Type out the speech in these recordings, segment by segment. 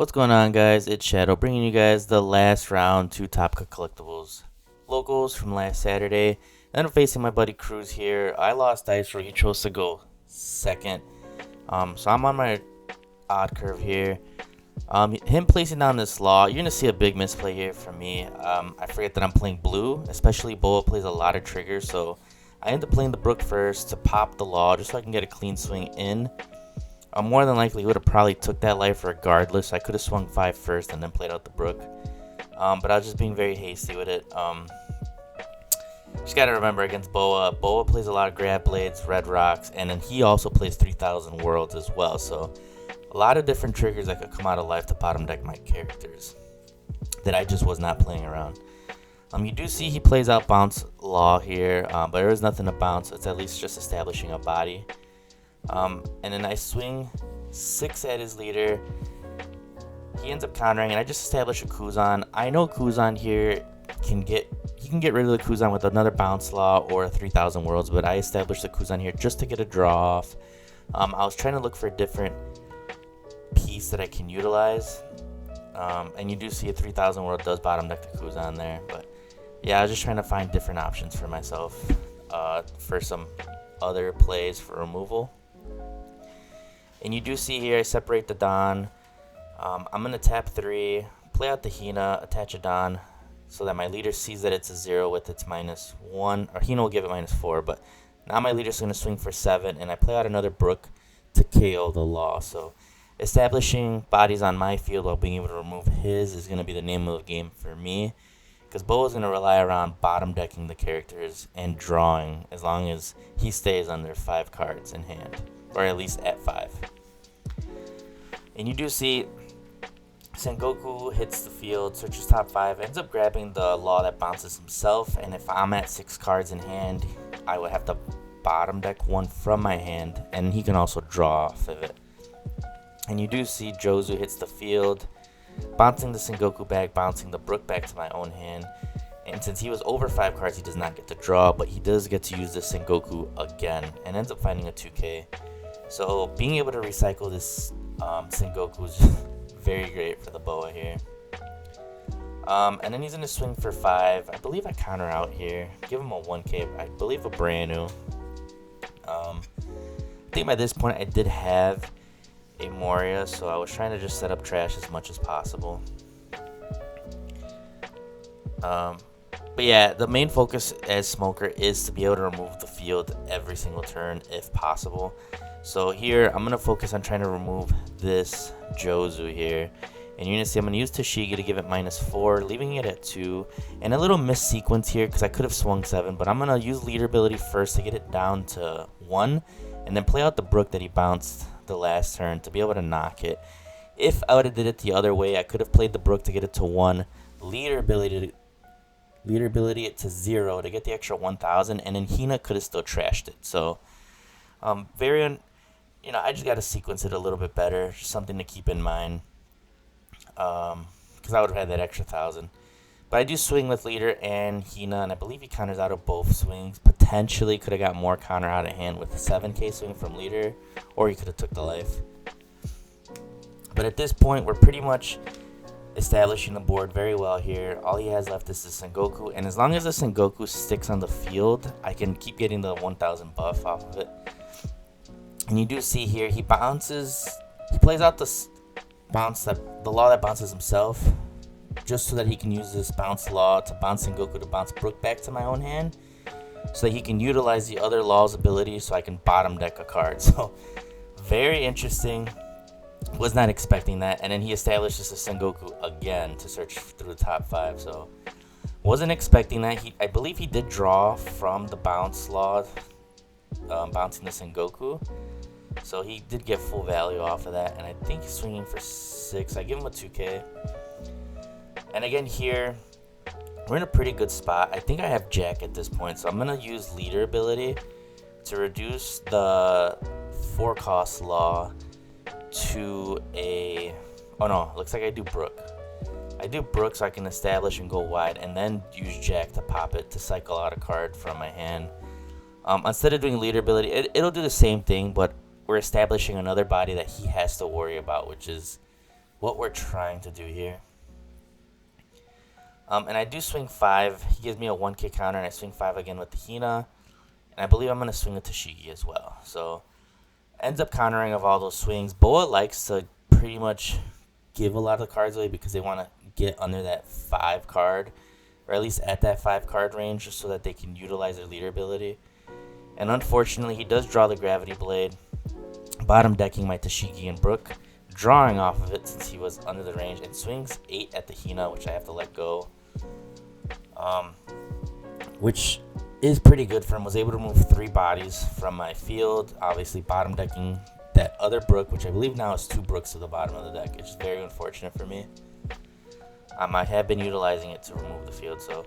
What's going on, guys? It's Shadow bringing you guys the last round to Top Cut Collectibles locals from last Saturday. And I'm facing my buddy Cruz here. I lost dice where he chose to go second. So I'm on my odd curve here. Him placing down this law, you're gonna see a big misplay here from me. I forget that I'm playing blue, especially Boa plays a lot of triggers, so I end up playing the Brook first to pop the law just so I can get a clean swing in. More than likely, he would have probably took that life regardless. I could have swung 5 first and then played out the Brook. But I was just being very hasty with it. Just got to remember against Boa. Boa plays a lot of Grab Blades, Red Rocks, and then he also plays 3,000 Worlds as well. So a lot of different triggers that could come out of life to bottom deck my characters that I just was not playing around. You do see he plays out Bounce Law here, but there is nothing to bounce. It's at least just establishing a body. And then I swing 6 at his leader. He ends up countering, and I just establish a Kuzan. I know Kuzan here can get rid of the Kuzan with another Bounce Law or a 3,000 Worlds, but I established the Kuzan here just to get a draw off. I was trying to look for a different piece that I can utilize. And you do see a 3,000 World does bottom deck the Kuzan there, but yeah, I was just trying to find different options for myself for some other plays for removal. And you do see here I separate the Don. I'm going to tap 3, play out the Hina, attach a Don, so that my leader sees that it's a 0 with its -1, or Hina will give it -4, but now my leader's going to swing for 7, and I play out another Brook to KO the Law. So establishing bodies on my field while being able to remove his is going to be the name of the game for me, because Bo is going to rely around bottom decking the characters and drawing as long as he stays under 5 cards in hand, or at least at 5. And you do see Sengoku hits the field, searches top 5, ends up grabbing the Law that bounces himself, and if I'm at 6 cards in hand, I would have to bottom deck 1 from my hand, and he can also draw off of it. And you do see Jozu hits the field, bouncing the Sengoku back, bouncing the Brook back to my own hand. And since he was over 5 cards, he does not get to draw, but he does get to use the Sengoku again, and ends up finding a 2K. So being able to recycle this Sengoku is very great for the Boa here. And then he's going to swing for 5. I believe I counter out here. Give him a 1K. I believe a brand new. I think by this point I did have a Moria, so I was trying to just set up trash as much as possible. But yeah, the main focus as Smoker is to be able to remove the field every single turn if possible. So here I'm going to focus on trying to remove this Jozu here. And you're going to see I'm going to use Tashigi to give it -4, leaving it at 2. And a little miss sequence here because I could have swung 7, but I'm going to use leader ability first to get it down to 1. And then play out the Brook that he bounced the last turn to be able to knock it. If I would have did it the other way, I could have played the Brook to get it to 1, leader ability it to 0 to get the extra 1,000, and then Hina could have still trashed it. So I just got to sequence it a little bit better, just something to keep in mind, because I would have had that extra 1,000. But I do swing with leader and Hina, and I believe he counters out of both swings. Potentially could have got more counter out of hand with the 7K swing from leader, or he could have took the life. But at this point, we're pretty much establishing the board very well here. All he has left is the Sengoku, and as long as the Sengoku sticks on the field, I can keep getting the 1,000 buff off of it. And you do see here, he plays out the Law that bounces himself, just so that he can use this Bounce Law to bounce Sengoku to bounce Brook back to my own hand, so that he can utilize the other Law's ability so I can bottom deck a card. So very interesting. Was not expecting that. And then he establishes the Sengoku again to search through the top 5. So wasn't expecting that. I believe he did draw from the Bounce Law, bouncing the Sengoku. So he did get full value off of that. And I think he's swinging for 6. I give him a 2K. And again here, we're in a pretty good spot. I think I have Jack at this point. So I'm going to use leader ability to reduce the 4-cost Law to a... Oh no, looks like I do Brook. I do Brook so I can establish and go wide, and then use Jack to pop it to cycle out a card from my hand. Instead of doing leader ability, it'll do the same thing, but we're establishing another body that he has to worry about, which is what we're trying to do here. And I do swing 5. He gives me a 1k counter, and I swing 5 again with the Hina. And I believe I'm going to swing a TCG as well. So, ends up countering of all those swings. Boa likes to pretty much give a lot of cards away because they want to get under that 5 card, or at least at that 5 card range, just so that they can utilize their leader ability. And unfortunately, he does draw the Gravity Blade, bottom decking my TCG and Brook, drawing off of it since he was under the range, and swings 8 at the Hina, which I have to let go. Which is pretty good for him. Was able to move 3 bodies from my field, obviously bottom decking that other Brook, which I believe now is 2 Brooks to the bottom of the deck. It's just very unfortunate for me. I have been utilizing it to remove the field, so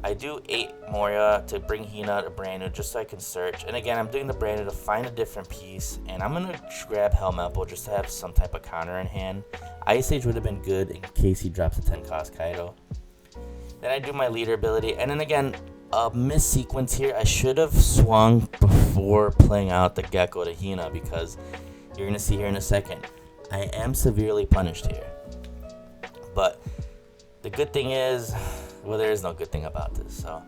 I do 8 Moria to bring Hina to brand new just so I can search. And again, I'm doing the brand new to find a different piece, and I'm going to grab Helmeppo just to have some type of counter in hand. Ice Age would have been good in case he drops a 10 cost Kaido. Then I do my leader ability, and then again, a miss sequence here. I should have swung before playing out the Gecko to Hina, because you're going to see here in a second, I am severely punished here. But the good thing is, well, there is no good thing about this. So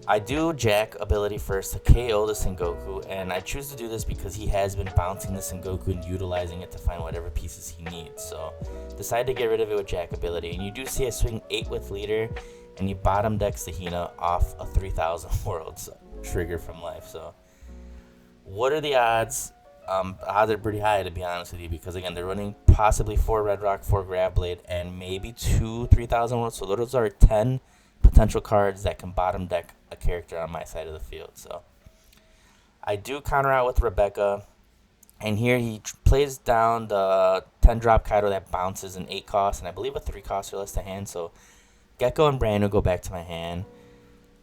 I do Jack ability first to KO the Sengoku, and I choose to do this because he has been bouncing the Sengoku and utilizing it to find whatever pieces he needs. So decide to get rid of it with Jack ability, and you do see I swing 8 with leader, and you bottom decks the Hina off a 3000 worlds trigger from life. So what are the odds? Odds are pretty high, to be honest with you, because again, they're running possibly 4 Red Rock, 4 Grav Blade, and maybe 2 3000 worlds. So those are 10 potential cards that can bottom deck a character on my side of the field. So I do counter out with Rebecca, and here he plays down the 10 drop Kaido that bounces an 8 cost, and I believe a 3 cost or less to hand. So Gecko and Brando go back to my hand,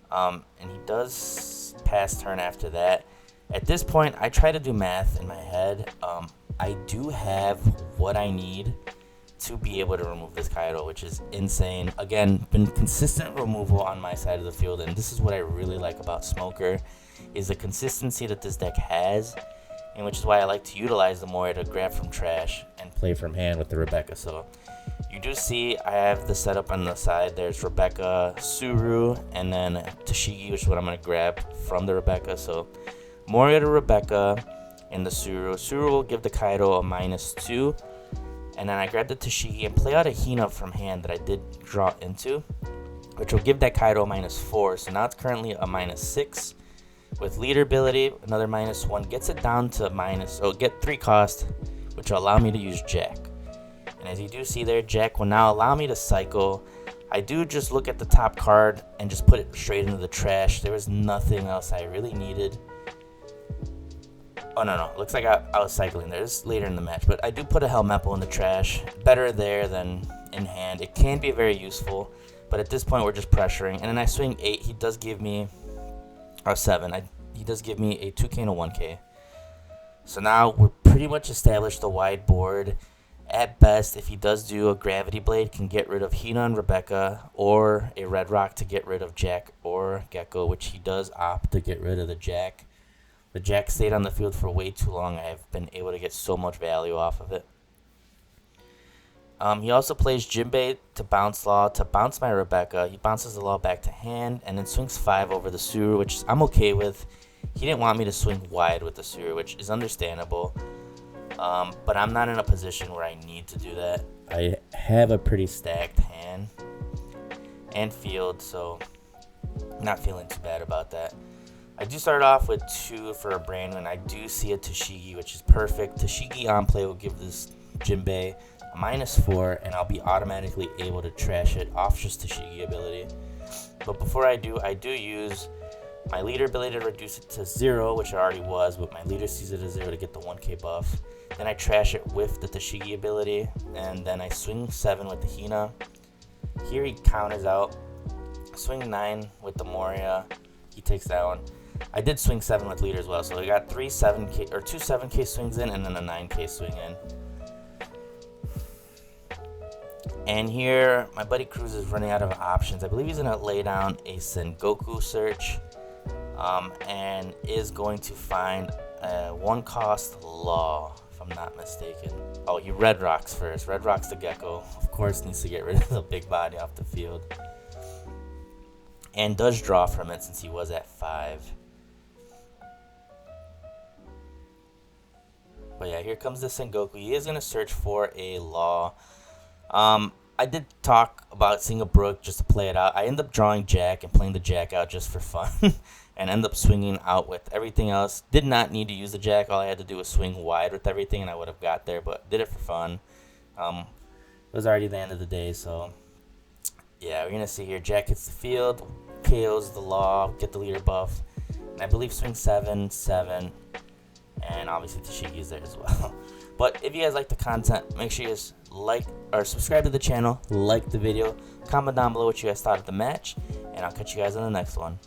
and he does pass turn after that. At this point, I try to do math in my head. I do have what I need to be able to remove this Kaido, which is insane. Again, been consistent removal on my side of the field, and this is what I really like about Smoker, is the consistency that this deck has, and which is why I like to utilize the Moria to grab from trash and play from hand with the Rebecca. So you do see I have the setup on the side. There's Rebecca, Suru, and then Tashigi, which is what I'm going to grab from the Rebecca. So Moria to Rebecca and the Suru. Suru will give the Kaido a -2. And then I grab the Tashigi and play out a Hina from hand that I did draw into, which will give that Kaido a -4. So now it's currently a -6. With leader ability, another -1 gets it down to get 3 cost, which will allow me to use Jack. And as you do see there, Jack will now allow me to cycle. I do just look at the top card and just put it straight into the trash. There was nothing else I really needed. Oh, no. Looks like I was cycling there. This is later in the match. But I do put a Helmeppo in the trash. Better there than in hand. It can be very useful. But at this point, we're just pressuring. And then I swing 8. He does give me... Or 7. He does give me a 2k and a 1k. So now we're pretty much established the wide board. At best, if he does do a Gravity Blade, can get rid of Hina and Rebecca. Or a Red Rock to get rid of Jack or Gecko. Which he does opt to get rid of the Jack. The Jack stayed on the field for way too long. I have been able to get so much value off of it. He also plays Jinbei to bounce Law, to bounce my Rebecca. He bounces the Law back to hand, and then swings 5 over the Suru, which I'm okay with. He didn't want me to swing wide with the Suru, which is understandable. But I'm not in a position where I need to do that. I have a pretty stacked hand and field, so I'm not feeling too bad about that. I do start off with 2 for a brand new, and I do see a Tashigi, which is perfect. Tashigi on play will give this Jinbei a -4, and I'll be automatically able to trash it off just Tashigi ability. But before I do use my leader ability to reduce it to 0, which I already was, but my leader sees it as 0 to get the 1k buff. Then I trash it with the Tashigi ability, and then I swing 7 with the Hina. Here he counters out. Swing 9 with the Moria. He takes that one. I did swing 7 with leader as well, so I got 2 7k swings in, and then a 9k swing in. And here, my buddy Cruz is running out of options. I believe he's going to lay down a Sengoku search, and is going to find a 1 cost Law if I'm not mistaken. Oh, he red rocks first. Red rocks the gecko. Of course, needs to get rid of the big body off the field. And does draw from it since he was at 5. But yeah, here comes the Sengoku. He is going to search for a Law. I did talk about seeing a Brook just to play it out. I ended up drawing Jack and playing the Jack out just for fun. And ended up swinging out with everything else. Did not need to use the Jack. All I had to do was swing wide with everything and I would have got there. But did it for fun. It was already the end of the day. So yeah, we're going to see here. Jack hits the field. KOs the Law. Get the leader buff. And I believe swing 7, 7. And obviously Tashigi is there as well. But if you guys like the content, make sure you guys like or subscribe to the channel, like the video, comment down below what you guys thought of the match, and I'll catch you guys in the next one.